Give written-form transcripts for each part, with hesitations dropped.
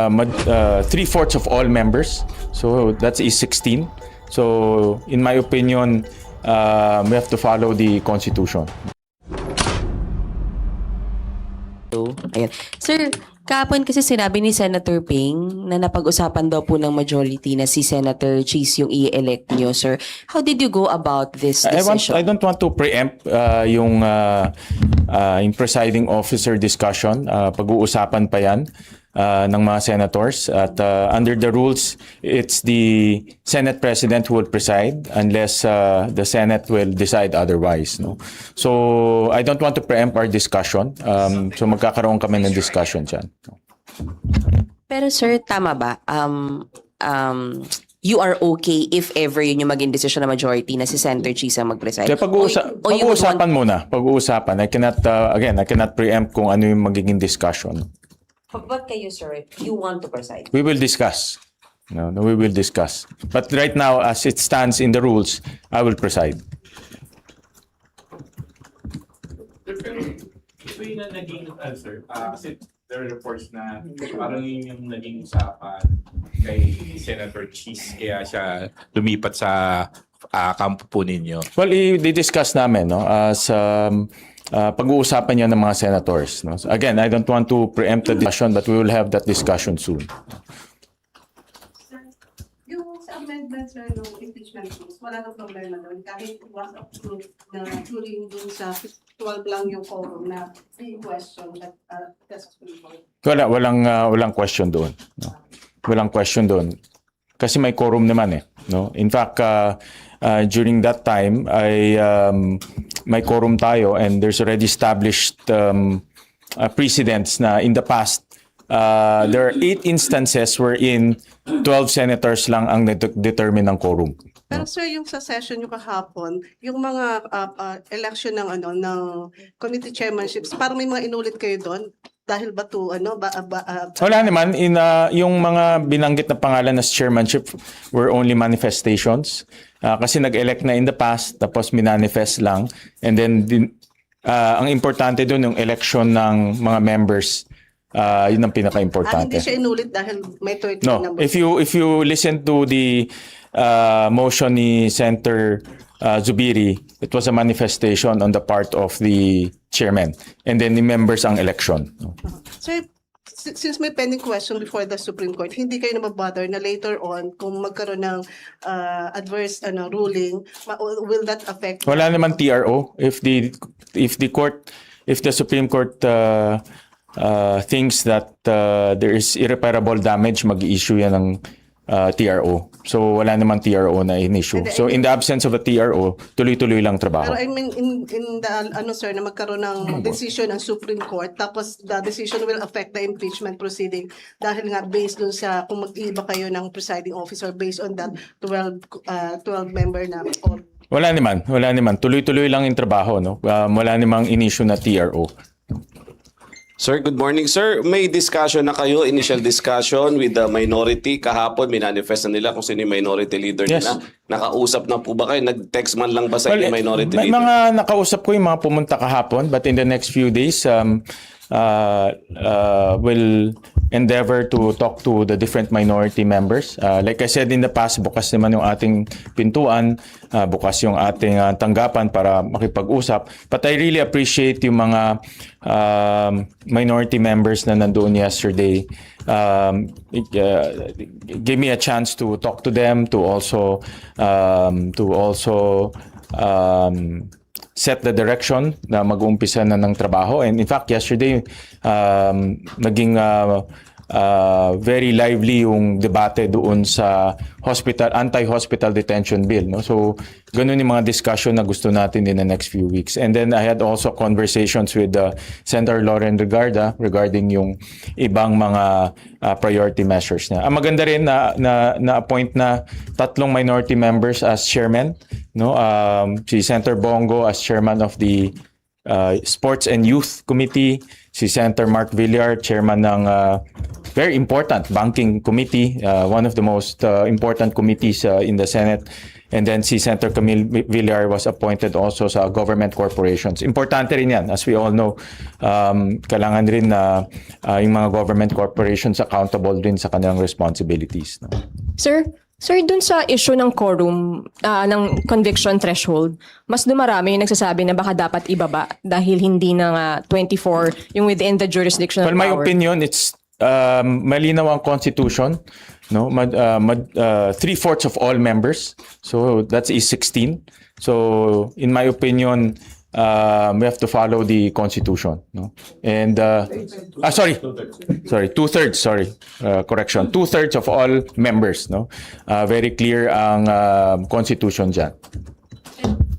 3/4 of all members. So that's is 16. So in my opinion, we have to follow the Constitution. Ayan. Sir, kahapon kasi sinabi ni Senator Ping na napag-usapan daw po ng majority na si Senator Cheese yung i-elect niyo, sir. How did you go about this decision? I don't want to preempt yung presiding officer discussion. Pag-uusapan pa yan ng mga senators. At under the rules, it's the Senate President who will preside unless the Senate will decide otherwise. No? So I don't want to preempt our discussion. So magkakaroon kami ng discussion dyan. Pero sir, tama ba? You are okay if ever yun yung maging decision ng majority na si Senator Cheese ang mag-preside? Kaya pag-uusapan muna. Pag-uusapan. I cannot preempt kung ano yung magiging discussion. But kayo, sir, you want to preside? We will discuss. No, we will discuss. But right now, as it stands in the rules, I will preside. Ito yung naging answer. Kasi there are reports na parang yun yung naging usapan kay Senator Cheese kaya siya lumipat sa kampo po ninyo. Well, i-discuss namin, no, as pag-uusapan yan ng mga senators. No? So again, I don't want to preempt the discussion, but we will have that discussion soon. Yung sa amendments or no impeachment rules, wala nang problema doon. Kahit was approved na during dun sa 12 lang yung quorum na being questioned that test report. Walang question doon. No? Walang question doon. Kasi may quorum naman eh. No? In fact, during that time, may quorum tayo and there's already established precedents na in the past, there are 8 instances wherein 12 senators lang ang determine ng quorum. Pero sir, yung sa session yung kahapon, yung mga election ng committee chairmanships, parang may mga inulit kayo doon dahil ba to Wala naman yung mga binanggit na pangalan na chairmanship were only manifestations. Kasi nag-elect na in the past tapos minanifest lang and then ang importante doon yung election ng mga members. Yun ang pinaka-importante. Hindi siya inulit dahil may 13 No, number. if you listen to the motion ni Senator Zubiri, it was a manifestation on the part of the chairman and then the members ang election. Sir, since may pending question before the Supreme Court, hindi kayo na mabother na later on kung magkaroon ng adverse ruling, will that affect? Wala naman TRO if the Supreme Court thinks that there is irreparable damage, mag-issue yan ng TRO. So wala naman TRO na in-issue. So in the absence of a TRO, tuloy-tuloy lang trabaho. Pero I mean in the sir na magkaroon ng decision ng Supreme Court tapos the decision will affect the impeachment proceeding dahil nga based dun sa kung mag-iiba kayo ng presiding officer based on that 12 member na or Wala naman. Tuloy-tuloy lang yung trabaho, no? Wala namang in-issue na TRO. Sir, good morning, sir. May discussion na kayo, initial discussion with the minority. Kahapon, minanifest na nila kung sino yung minority leader Yes. nila. Nakausap na po ba kayo? Nag-text man lang ba sa Well, minority may leader? mga nakausap ko yung mga pumunta kahapon, but in the next few days, will endeavor to talk to the different minority members. Like I said in the past, bukas naman yung ating pintuan, bukas yung ating tanggapan para makipag-usap. But I really appreciate yung mga minority members na nandoon yesterday. Give me a chance to talk to them, to also set the direction na mag-uumpisa na ng trabaho. And in fact, yesterday, naging very lively yung debate doon sa anti-hospital detention bill. No? So, ganun yung mga discussion na gusto natin in the next few weeks. And then I had also conversations with Senator Lauren Regarda regarding yung ibang mga priority measures niya. Ang maganda rin na-appoint na 3 minority members as chairman. No? Si Senator Bongo as chairman of the Sports and Youth Committee, si Senator Mark Villar, chairman ng very important banking committee, one of the most important committees in the Senate. And then si Senator Camille Villar was appointed also sa government corporations. Importante rin yan. As we all know, kailangan rin na yung mga government corporations accountable rin sa kanilang responsibilities. No? Sir, dun sa issue ng quorum, ng conviction threshold, mas dumarami yung nagsasabi na baka dapat ibaba dahil hindi na nga 24 yung within the jurisdictional Well, my power. opinion, it's malinaw ang constitution, no? 3/4 of all members. So that's is 16. So in my opinion, we have to follow the constitution, no? And sorry, 2/3. Correction, 2/3 of all members, no? Very clear ang constitution dyan.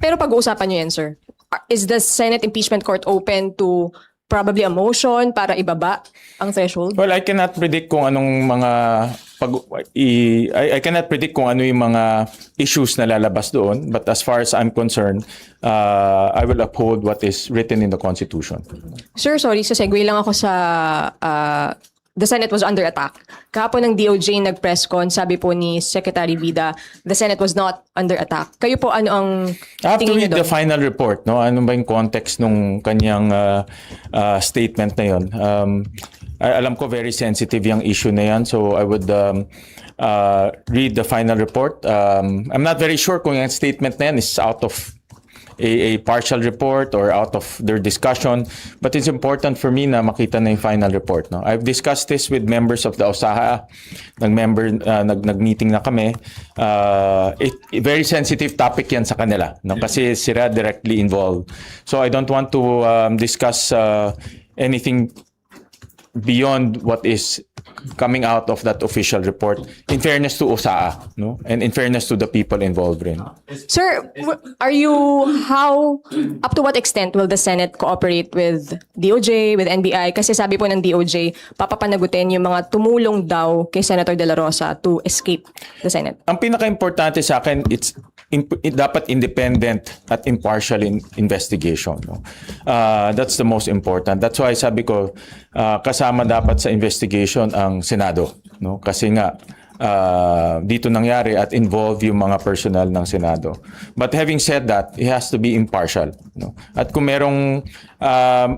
Pero pag-uusapan nyo yan, sir. Is the Senate Impeachment Court open to probably a motion para ibaba ang threshold? Well, I cannot predict kung anong mga I cannot predict kung ano yung mga issues na lalabas doon, but as far as I'm concerned, I will uphold what is written in the Constitution. Sir, sorry, sa segue lang ako sa the Senate was under attack. Kahapon ng DOJ nag-press con, sabi po ni Secretary Vida, the Senate was not under attack. Kayo po, ano ang I have to tingin read niyo the doon? final report, no? Ano ba yung context nung kanyang statement na yun? Alam ko very sensitive yung issue na yan, so I would read the final report. I'm not very sure kung yung statement na yan is out of a partial report or out of their discussion, but it's important for me na makita na yung final report, no? I've discussed this with members of the OSAHA, nag-meeting na kami. Very sensitive topic yan sa kanila, no? Kasi sila directly involved. So I don't want to discuss anything beyond what is coming out of that official report, in fairness to OSAA, no? And in fairness to the people involved rin. Sir, up to what extent will the Senate cooperate with DOJ, with NBI? Kasi sabi po ng DOJ, papapanagutin yung mga tumulong daw kay Senator De La Rosa to escape the Senate. Ang pinaka-importante sa akin, dapat independent at impartial investigation, no? That's the most important. That's why sabi ko, kasama dapat sa investigation ang Senado, no? Kasi nga dito nangyari at involve yung mga personnel ng Senado. But having said that, it has to be impartial, no? At kung merong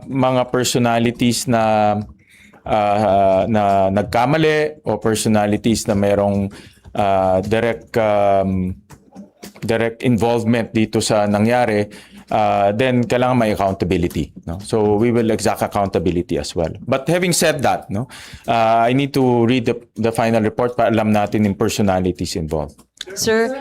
mga personalities na nagkamali o personalities na merong direct involvement dito sa nangyari, then kailangan may accountability, no? So we will exact accountability as well. But having said that, no, I need to read the final report para alam natin yung personalities involved. Sir,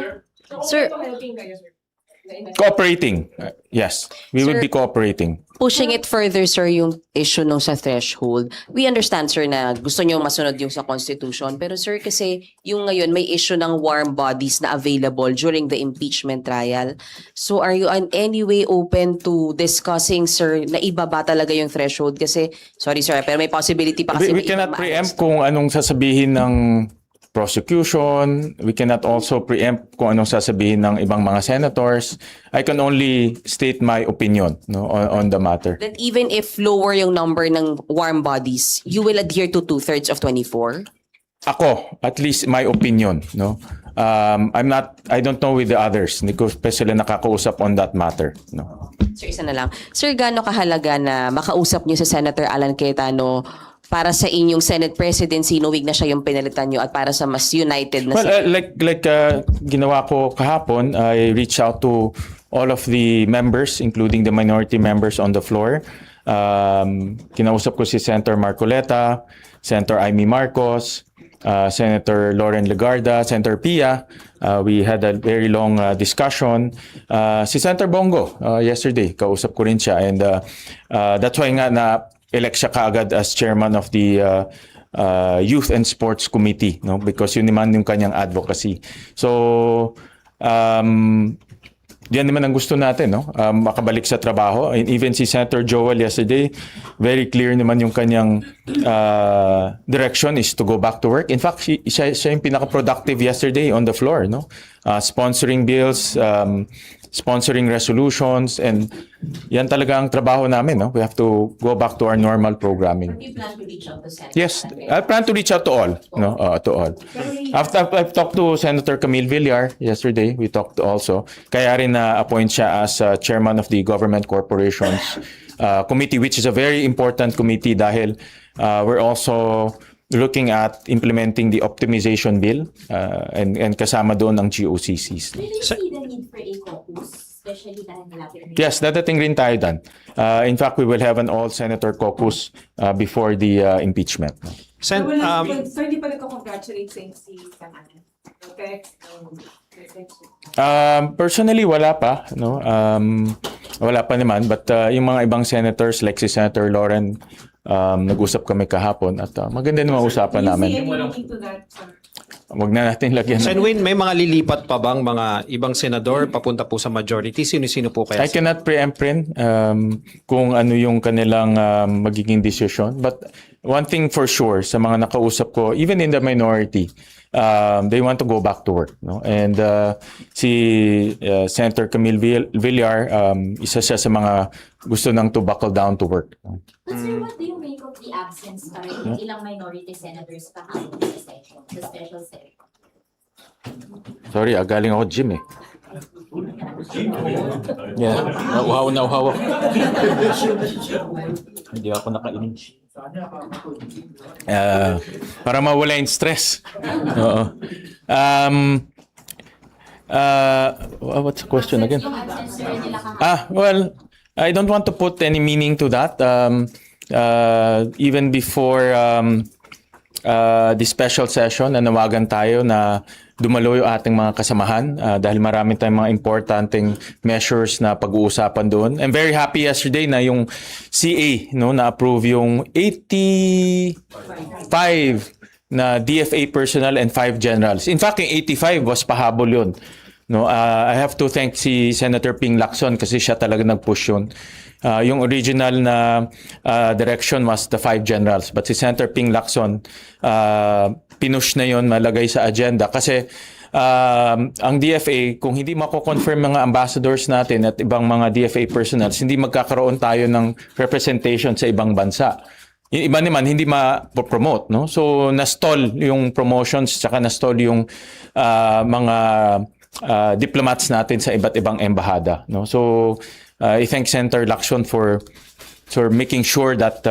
Cooperating, yes, we will Sir, be cooperating. pushing it further, sir, yung issue nung sa threshold. We understand, sir, na gusto nyo masunod yung sa Constitution. Pero, sir, kasi yung ngayon may issue ng warm bodies na available during the impeachment trial. So, are you in any way open to discussing, sir, na ibaba talaga yung threshold? Kasi, sorry, sir, pero may possibility pa kasi We may cannot ibang preempt kung anong sasabihin ng prosecution. We cannot also preempt kung anong sasabihin ng ibang mga senators. I can only state my opinion, no, on the matter. That even if lower yung number ng warm bodies, you will adhere to 2/3 of 24? Ako, at least my opinion, no. I don't know with the others. Hindi ko pa sila nakakausap on that matter, no. Sir, isa na lang. Sir, gaano kahalaga na makausap niyo sa Senator Alan Cayetano para sa inyong Senate presidency, knowing na siya yung pinalitan niyo at para sa mas united na Well, like ginawa ko kahapon, I reached out to all of the members, including the minority members on the floor. Kinausap ko si Senator Marcoleta, Senator Amy Marcos, Senator Lauren Legarda, Senator Pia. We had a very long discussion. Si Senator Bongo, yesterday, kausap ko rin siya. And that's why nga na-elect siya kaagad as chairman of the Youth and Sports Committee, no? Because yun naman yung kanyang advocacy. So, yan naman ang gusto natin, no? Makabalik sa trabaho. And even si Senator Joel yesterday, very clear naman yung kanyang direction is to go back to work. In fact, siya yung pinaka-productive yesterday on the floor, no? Sponsoring bills, sponsoring resolutions, and yan talaga ang trabaho namin. No? We have to go back to our normal programming. Do you plan to reach out to Senator? Yes, I plan to reach out to all. No, to all. After I've talked to Senator Camille Villar yesterday, we talked also. Kaya rin na-appoint siya as chairman of the Government Corporations Committee, which is a very important committee dahil we're also looking at implementing the optimization bill and kasama doon ang GOCCs. Do you see the need for a caucus, especially dahil malapit na Yes, dadating rin tayo dyan. In fact, we will have an all-senator caucus before the impeachment. Sir, di pa nagko-congratulate si Sananan. Okay? Personally, wala pa. No? Wala pa naman. But yung mga ibang senators like si Senator Lauren, nag-usap kami kahapon at maganda naman usapan namin. To that, sir? Wag na natin lagyan. Senwin, may mga lilipat pa bang mga ibang senador papunta po sa majority? Sino-sino po kaya? I cannot preempt rin kung ano yung kanilang magiging decision. But one thing for sure, sa mga nakausap ko, even in the minority, they want to go back to work. No? And si Senator Camille Villar, isa siya sa mga gusto nang to buckle down to work. No? But sir, what do you make of the absence pa rin ng ilang minority senators kahapon sa session, sa special session? Sorry, galing ako gym eh. Yeah, nauhaw na uhaw ako. Hindi ako nakainom. Para mawala yung stress. Oo. What's the question again? Yung absence sir nila kahapon. Well, I don't want to put any meaning to that. Even before the special session, nanawagan tayo na dumalo yung ating mga kasamahan dahil marami tayong mga importanteng measures na pag-uusapan doon. I'm very happy yesterday na yung CA na-approve yung 85 na DFA personnel and 5 generals. In fact, yung 85 was pahabol yun. No, I have to thank si Senator Ping Lacson kasi siya talaga nag-push yun. Yung original na direction was the 5 generals, but si Senator Ping Lacson pinush na yun, malagay sa agenda kasi ang DFA, kung hindi mako-confirm mga ambassadors natin at ibang mga DFA personnel, hindi magkakaroon tayo ng representation sa ibang bansa. Yung iba naman hindi ma-promote, no? So na-stall yung promotions tsaka na-stall yung mga diplomats natin sa iba't ibang embahada, no? So I thank Senator Lacson for making sure that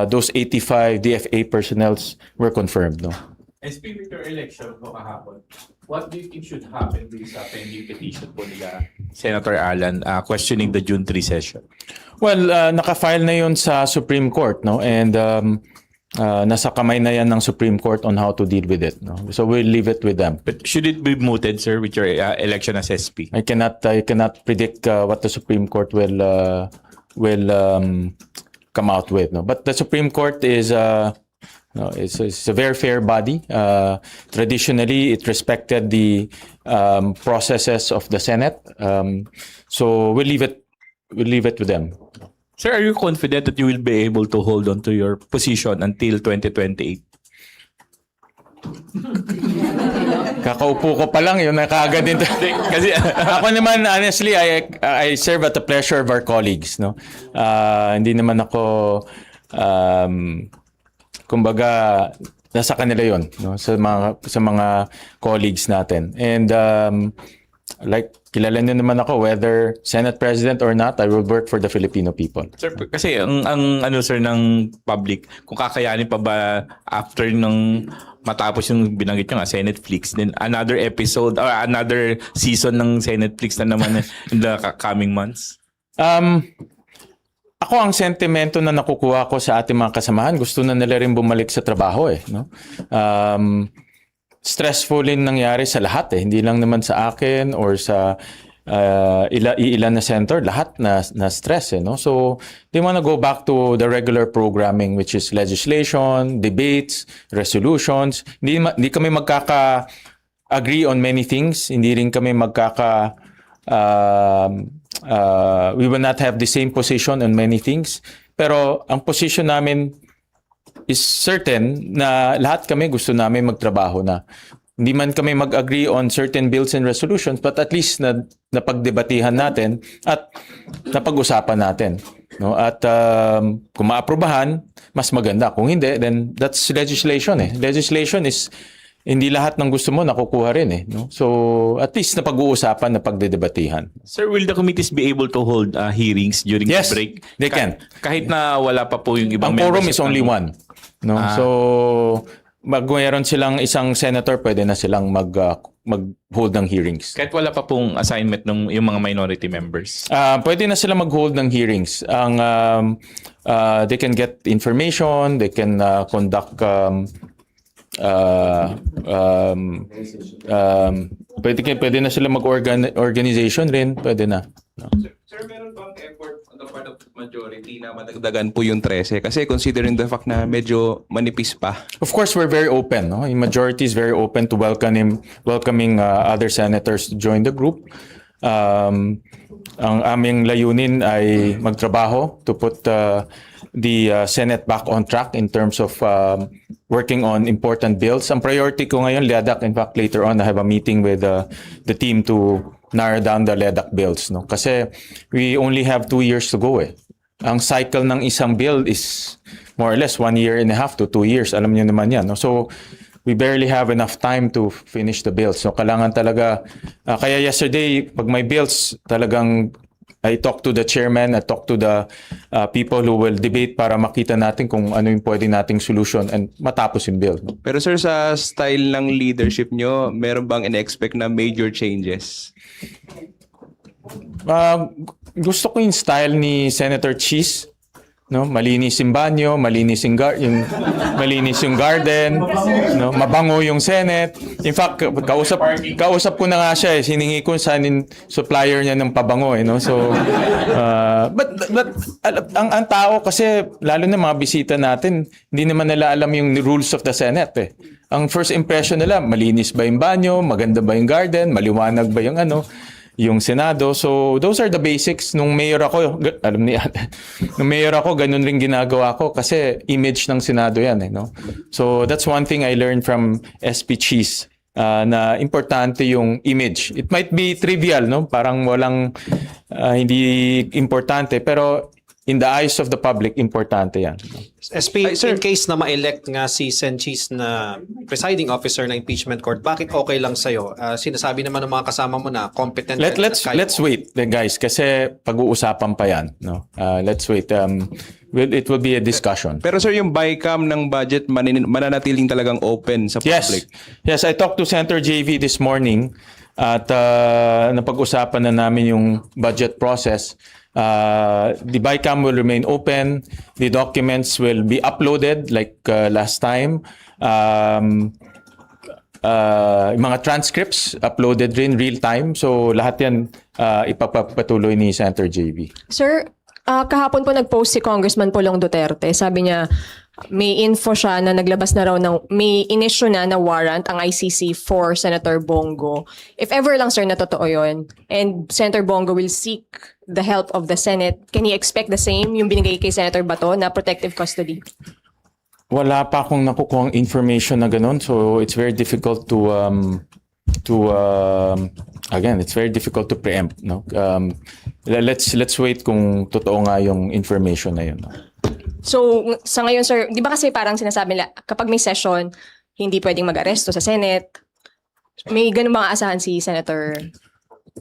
those 85 DFA personnels were confirmed, no? SP, with your election po kahapon, what do you think should happen with sa pending petition po nila Senator Alan questioning the June 3 session? Well, naka-file na yun sa Supreme Court, no? And nasa kamay na yan ng Supreme Court on how to deal with it, no? So we'll leave it with them. But should it be mooted, sir, with your election as SP? I cannot predict what the Supreme Court will come out with, no? But the Supreme Court is it's a very fair body. Traditionally, it respected the processes of the Senate. So we'll leave it with them. Sir, are you confident that you will be able to hold on to your position until 2028? Kakaupo ko pa lang, yun na kaagad din. Kasi ako naman, honestly, I serve at the pleasure of our colleagues, no? Hindi naman ako, kumbaga, nasa kanila yun, no? Sa mga colleagues natin. And like, kilala niyo naman ako, whether Senate President or not, I will work for the Filipino people. Sir, kasi ang ano sir ng public, kung kakayanin pa ba after ng matapos yung binanggit nyo nga, Senate Flix, then another episode or another season ng Senate Flix na naman in the coming months? Ako ang sentimento na nakukuha ko sa ating mga kasamahan, gusto na nila rin bumalik sa trabaho eh, no? Stressful din nangyari sa lahat eh, hindi lang naman sa akin or sa ilan na senator, lahat na stress eh, no? So they want to go back to the regular programming, which is legislation, debates, resolutions. Hindi kami magkaka-agree on many things, hindi rin kami we will not have the same position on many things, pero ang position namin is certain na lahat kami gusto namin magtrabaho na. hindi man kami mag-agree on certain bills and resolutions, but at least napagdebatihan natin at napag-usapan natin. No? At kung maaprubahan, mas maganda. Kung hindi, then that's legislation eh. Legislation is hindi lahat ng gusto mo nakukuha rin eh. No? So at least napag-uusapan, napagdedebatihan. Sir, will the committees be able to hold hearings during Yes, the break? they can. Kahit na wala pa po yung ibang Ang quorum members is only one. No? So mayroon silang isang senator, pwede na silang mag-hold ng hearings. Kahit wala pa pong assignment ng yung mga minority members. Pwede na sila mag-hold ng hearings. They can get information, they can conduct pwede na sila mag-organization rin, pwede na. Sir, meron bang effort on the part of majority na madagdagan po yung 13? Kasi considering the fact na medyo manipis pa. Of course, we're very open. No? The majority is very open to welcoming other senators to join the group. Ang aming layunin ay magtrabaho to put the Senate back on track in terms of working on important bills. Ang priority ko ngayon, LEDAC. In fact, later on, I have a meeting with the team to narrow down the LEDAC bills. No? Kasi we only have 2 years to go eh. Ang cycle ng isang bill is more or less 1.5 years to 2 years. Alam niyo naman yan. No? So we barely have enough time to finish the bills. So kailangan talaga, kaya yesterday, pag may bills, talagang I talked to the chairman, I talked to the people who will debate para makita natin kung ano yung pwede nating solution and matapos yung bill. No? Pero sir, sa style ng leadership nyo, meron bang in-expect na major changes? Gusto ko yung style ni Senator Cheese. No, malinis yung banyo, malinis malinis yung garden, no, mabango yung Senate. In fact, kausap ko na nga siya eh, hiningi ko sa supplier niya ng pabango eh, no. So but ang tao kasi lalo na mga bisita natin, hindi naman nila alam yung rules of the Senate eh. Ang first impression nila, malinis ba yung banyo, maganda ba yung garden, maliwanag ba yung yung Senado. So those are the basics. Nung mayor ako, alam ni Ate, nung mayor ako, ganun rin ginagawa ko kasi image ng Senado yan eh, no? So that's one thing I learned from SP Cheese, na importante yung image. It might be trivial, no? Parang walang hindi importante, pero in the eyes of the public, importante yan. SP, in case na ma-elect nga si Sen Cheese na presiding officer ng impeachment court, bakit okay lang sa'yo? Sinasabi naman ng mga kasama mo na competent. Let's wait, guys, kasi pag-uusapan pa yan. No? Let's wait. It will be a discussion. Pero sir, yung BICAM ng budget mananatiling talagang open sa public? Yes, I talked to Senator JV this morning at napag-usapan na namin yung budget process. The BICAM will remain open. The documents will be uploaded like last time. Mga transcripts uploaded rin real time. So lahat yan ipapatuloy ni Senator JV. Sir, kahapon po nag-post si Congressman Pulong Duterte. Sabi niya, may info siya na naglabas na raw may in-issue na warrant ang ICC for Senator Bongo. If ever lang, sir, na totoo yun, and Senator Bongo will seek the help of the Senate, can he expect the same, yung binigay kay Senator Bato na protective custody? Wala pa akong nakukuhang information na ganun. So it's very difficult again, it's very difficult to preempt. No? Let's wait kung totoo nga yung information na yun. No? So, sa ngayon, sir, di ba kasi parang sinasabi nila, kapag may session, hindi pwedeng mag-aresto sa Senate. May ganun bang aasahan si Senator?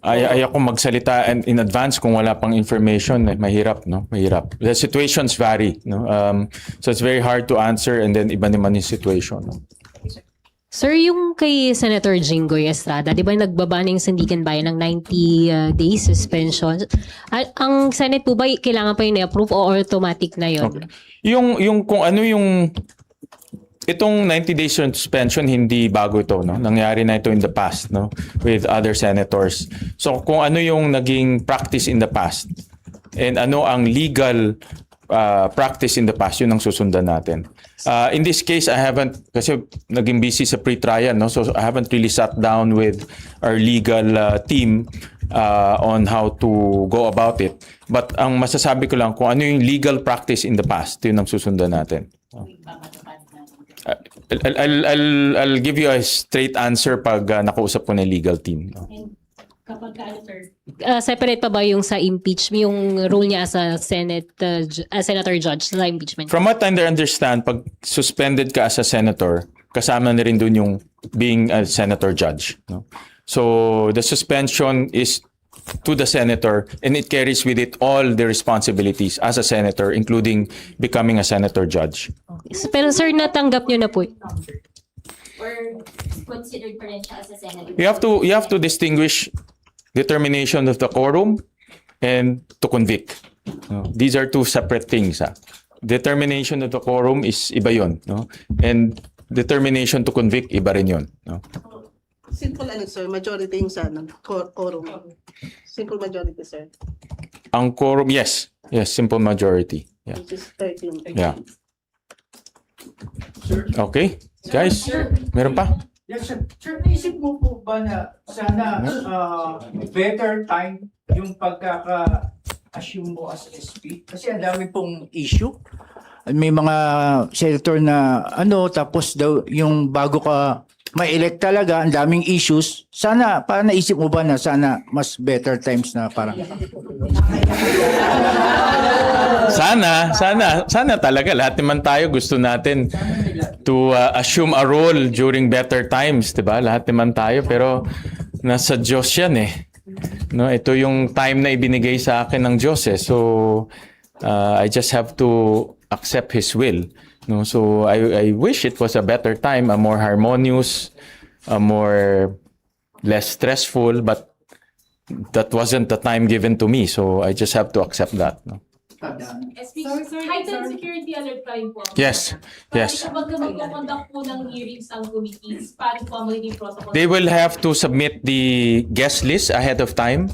Ayoko magsalita in advance kung wala pang information. Mahirap, no? Mahirap. The situations vary, no? So it's very hard to answer and then iba naman yung situation, no? Sir, yung kay Senator Jinggoy Estrada, di ba nagbaba ng Sandigan Bayan ng 90 days suspension? Ang Senate po ba kailangan pa yun i-approve o automatic na yun? Okay. Yung kung ano yung itong 90 days suspension, hindi bago ito, no? Nangyari na ito in the past, no? With other senators. So kung ano yung naging practice in the past and ano ang legal practice in the past, yun ang susundan natin. In this case, I haven't, kasi naging busy sa pre-trial, no? So I haven't really sat down with our legal team on how to go about it. But ang masasabi ko lang, kung ano yung legal practice in the past, yun ang susundan natin. I'll give you a straight answer pag nakausap ko na yung legal team. No? Kapag sir, separate pa ba yung sa impeachment, yung role niya as a senator judge sa impeachment? From what I understand, pag suspended ka as a senator, kasama na rin dun yung being a senator judge. No? So the suspension is to the senator and it carries with it all the responsibilities as a senator, including becoming a senator judge. Pero sir, natanggap niyo na po. Or considered pa rin siya as a senator? You have to distinguish determination of the quorum and to convict. No? These are two separate things. Determination of the quorum is iba yun, no? And determination to convict iba rin yun, no? Simple sir, majority yung sa quorum. Simple majority, sir. Ang quorum, yes, simple majority. Yeah. Which is 13. Yeah. Okay, guys, meron pa? Yes, sir. Sir, naisip mo po ba na sana better time yung pagkaka-assume mo as SP? Kasi ang dami pong issue. May mga senator na tapos daw yung bago ka ma-elect talaga, ang daming issues. Sana, parang naisip mo ba na sana mas better times na parang... Sana talaga. Lahat naman tayo gusto natin to assume a role during better times, 'di ba? Lahat naman tayo, pero nasa Diyos 'yan eh. No, ito yung time na ibinigay sa akin ng Diyos eh. So I just have to accept His will. No, so I wish it was a better time, a more harmonious, a more less stressful, but that wasn't the time given to me. So I just have to accept that. No? Heightened security alert pa rin po. Yes. Kapag magko-conduct po ng hearings ang committees, paano po ang magiging protocol? They will have to submit the guest list ahead of time.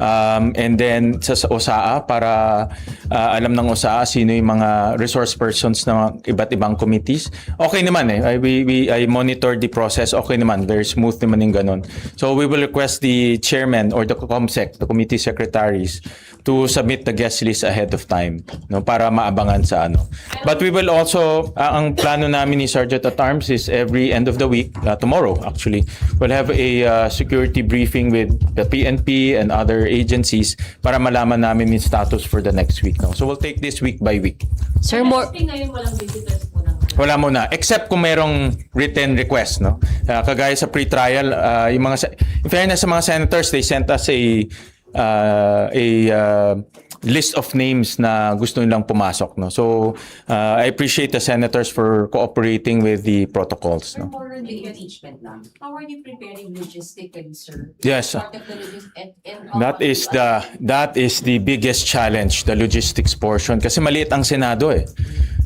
And then sa OSAA para alam ng OSAA sino yung mga resource persons ng iba't ibang committees. Okay naman eh. I monitor the process. Okay naman. Very smooth naman yung ganun. So we will request the chairman or the COMSEC, the committee secretaries, to submit the guest list ahead of time, no, para maabangan sa ano. But we will also, ang plano namin ni Sergeant at Arms is every end of the week, tomorrow actually, we'll have a security briefing with the PNP and other agencies para malaman namin yung status for the next week. No? So we'll take this week by week. Sir, more... Ngayon walang visitors po ng... Wala muna, except kung merong written request, no? Kagaya sa pre-trial, yung mga, in fairness sa mga senators, they sent us a list of names na gusto nilang pumasok, no? So I appreciate the senators for cooperating with the protocols, no? More on the impeachment lang. How are you preparing logistically, sir? Yes. Part of the That is the biggest challenge, the logistics portion, kasi maliit ang Senado eh.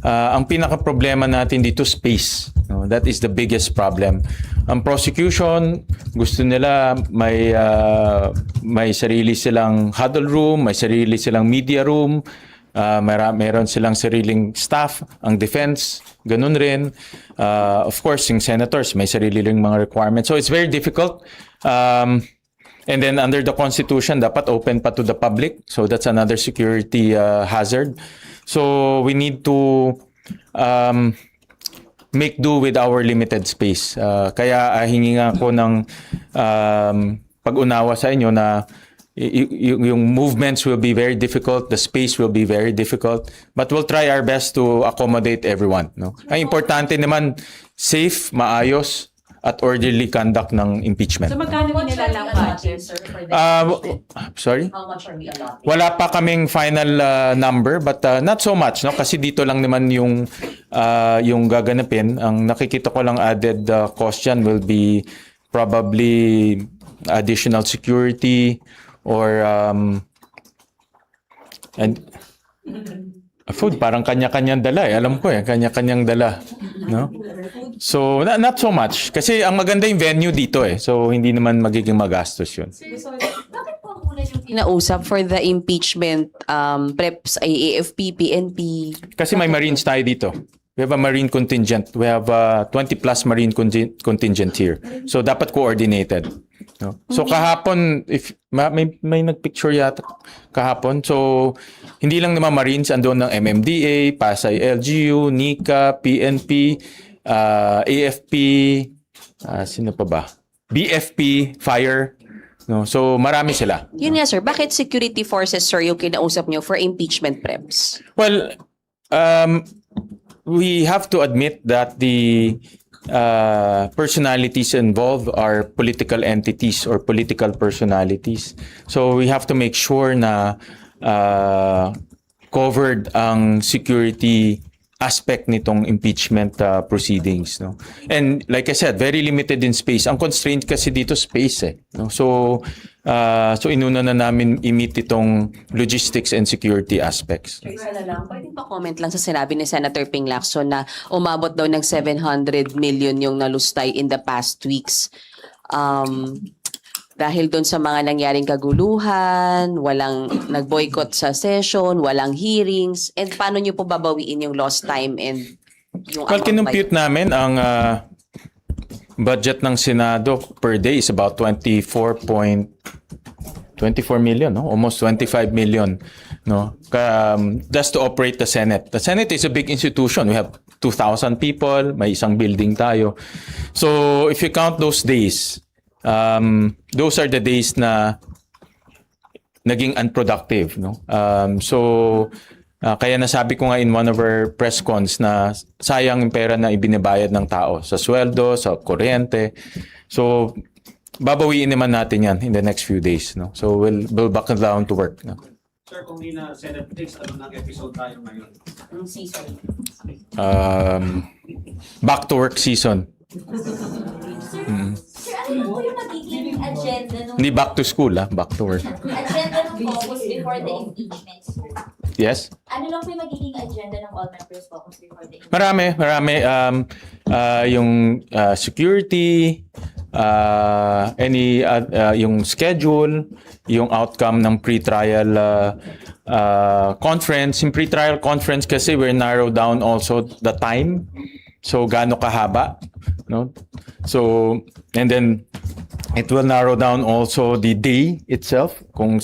Ang pinaka problema natin dito, space, no? That is the biggest problem. Ang prosecution, gusto nila may sarili silang huddle room, may sarili silang media room, meron silang sariling staff. Ang defense, ganun rin. Of course, yung senators, may sarili ring mga requirements. So it's very difficult. And then under the Constitution, dapat open pa to the public. So that's another security hazard. So we need to make do with our limited space. Kaya hingi nga ako ng pag-unawa sa inyo na yung movements will be very difficult, the space will be very difficult, but we'll try our best to accommodate everyone. No? Ang importante naman, safe, maayos, at orderly conduct ng impeachment. So magkano nilalang budget, sir, for this? Sorry? How much are we allotting? Wala pa kaming final number, but not so much, no? Kasi dito lang naman yung gaganapin. Ang nakikita ko lang added cost dyan will be probably additional security or and food, parang kanya-kanyang dala eh. Alam ko eh, kanya-kanyang dala, no? So not so much kasi ang maganda yung venue dito eh. So hindi naman magiging magastos 'yun. Bakit po muna yung kinausap for the impeachment preps ay AFP, PNP? Kasi may Marines tayo dito. We have a Marine contingent. We have 20 plus Marine contingent here. So dapat coordinated. No? So kahapon, if may nagpicture yata kahapon. So hindi lang naman Marines, andun ng MMDA, Pasay LGU, NICA, PNP, AFP, sino pa ba? BFP, Fire. No? So marami sila. Yun nga, sir. Bakit security forces, sir, yung kinausap nyo for impeachment preps? Well, we have to admit that the personalities involved are political entities or political personalities. So we have to make sure na covered ang security aspect nitong impeachment proceedings, no. And like I said, very limited in space. Ang constraint kasi dito space, no. So inuna na namin i-meet itong logistics and security aspects. Isa na lang, pwede pa comment lang sa sinabi ni Senator Ping Lacson na umabot daw ng 700 million yung nalustay in the past weeks. Dahil doon sa mga nangyaring kaguluhan, walang nag-boycott sa session, walang hearings, and paano nyo po babawiin yung lost time and yung Well, kinumpute namin ang budget ng Senado per day is about 24 million, no? Almost 25 million, no? Just to operate the Senate. The Senate is a big institution. We have 2,000 people, may isang building tayo. So if you count those days, those are the days na naging unproductive, no? Kaya nasabi ko nga in one of our press cons na sayang yung pera na ibinibayad ng tao sa sweldo, sa kuryente. So babawiin naman natin yan in the next few days, no? So we'll back down to work, no? Sir, kung di na Senate Days, ano ng episode tayo ngayon? Anong season? Back to work season. Sir, ano po yung magiging agenda nung Hindi back to school, back to work. agenda ng caucus before the impeachment, sir? Yes? Ano lang po yung magiging agenda ng all members caucus before the impeachment? Marami. Yung security, yung schedule, yung outcome ng pre-trial conference. Yung pre-trial conference kasi we narrow down also the time. So gaano kahaba, no? So and then it will narrow down also the day itself, kung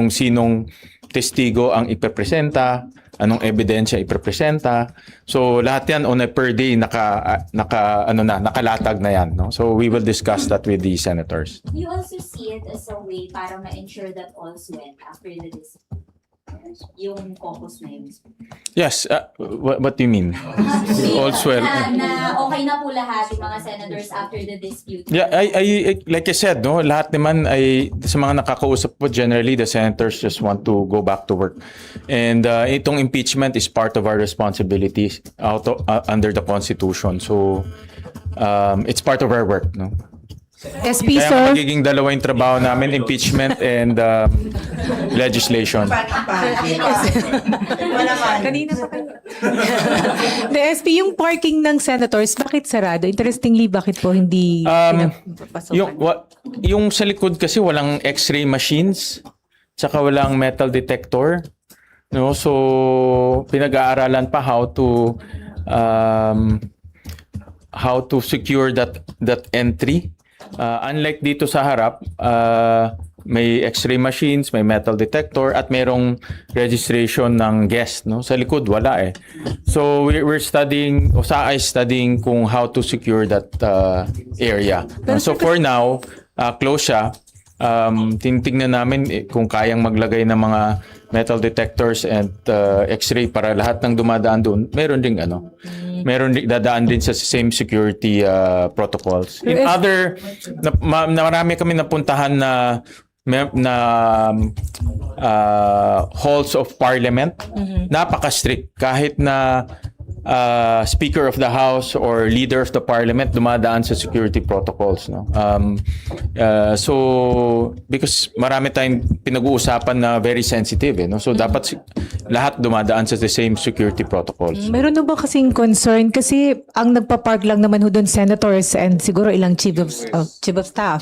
sinong testigo ang ipepresenta, anong ebidensya ipepresenta. So lahat yan on a per day nakalatag na yan, no? So we will discuss that with the senators. Do you also see it as a way para ma-ensure that all's well after the dispute? Yung caucus na yun. Yes, what do you mean? All's well. Na okay na po lahat yung mga senators after the dispute. Yeah, I like I said, no, lahat naman ay sa mga nakakausap po, generally the senators just want to go back to work. And itong impeachment is part of our responsibilities under the Constitution. So it's part of our work, no. SP, Kaya sir. magiging dalawa yung trabaho namin, impeachment and legislation. Kanina pa kayo. The SP, yung parking ng senators, bakit sarado? Interestingly, bakit po hindi pinapasokan? Yung sa likod kasi walang x-ray machines, tsaka walang metal detector, no? So pinag-aaralan pa how to secure that entry. Unlike dito sa harap, may x-ray machines, may metal detector, at merong registration ng guest, no? Sa likod wala eh. So we're studying, OSA is studying kung how to secure that area. So for now, close siya. Tinitingnan namin kung kayang maglagay ng mga metal detectors and x-ray para lahat ng dumadaan doon. Meron ding dadaan din sa same security protocols. In other, marami kami napuntahan na halls of parliament. Napaka-strict. Kahit na Speaker of the House or Leader of the Parliament dumadaan sa security protocols, no? So because marami tayong pinag-uusapan na very sensitive, no? So dapat lahat dumadaan sa the same security protocols. Meron na ba kasing concern? Kasi ang nagpa-park lang naman ho doon senators and siguro ilang chief of staff.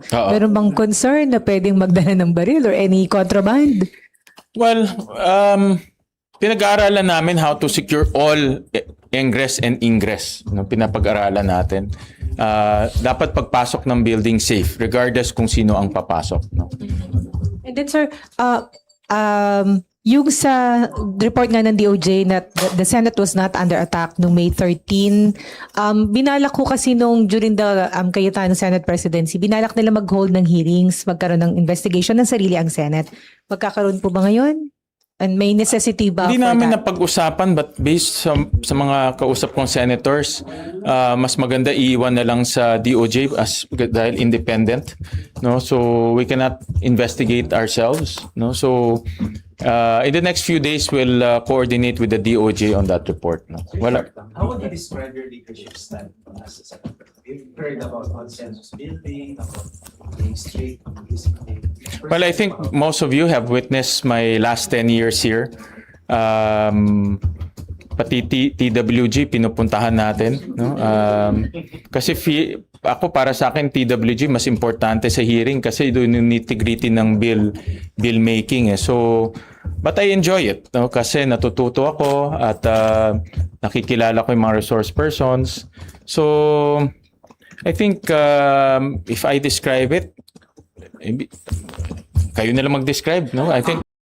Meron bang concern na pwedeng magdala ng baril or any contraband? Well, pinag-aaralan namin how to secure all ingress and ingress. No, pinapag-aralan natin. Dapat pagpasok ng building safe regardless kung sino ang papasok. No? And then sir, Yung sa report nga ng DOJ na the Senate was not under attack noong May 13, binalak ko kasi nung during the Cayetano Senate presidency, binalak nila mag-hold ng hearings, magkaroon ng investigation ng sarili ang Senate. Magkakaroon po ba ngayon? And may necessity ba Hindi for namin that? napag-usapan but based sa mga kausap kong senators, mas maganda iiwan na lang sa DOJ dahil independent, no? So we cannot investigate ourselves, no? So in the next few days we'll coordinate with the DOJ on that report, no? Wala. How would you describe your leadership style as a senator? We've heard about consensus building, about being straight, discipline. Well, I think most of you have witnessed my last 10 years here. Pati TWG pinupuntahan natin, no? Kasi ako para sa akin TWG mas importante sa hearing kasi doon yung nitty-gritty ng bill making eh. So but I enjoy it, no? Kasi natututo ako at nakikilala ko yung mga resource persons. So I think if I describe it, kayo na lang mag-describe, no? I think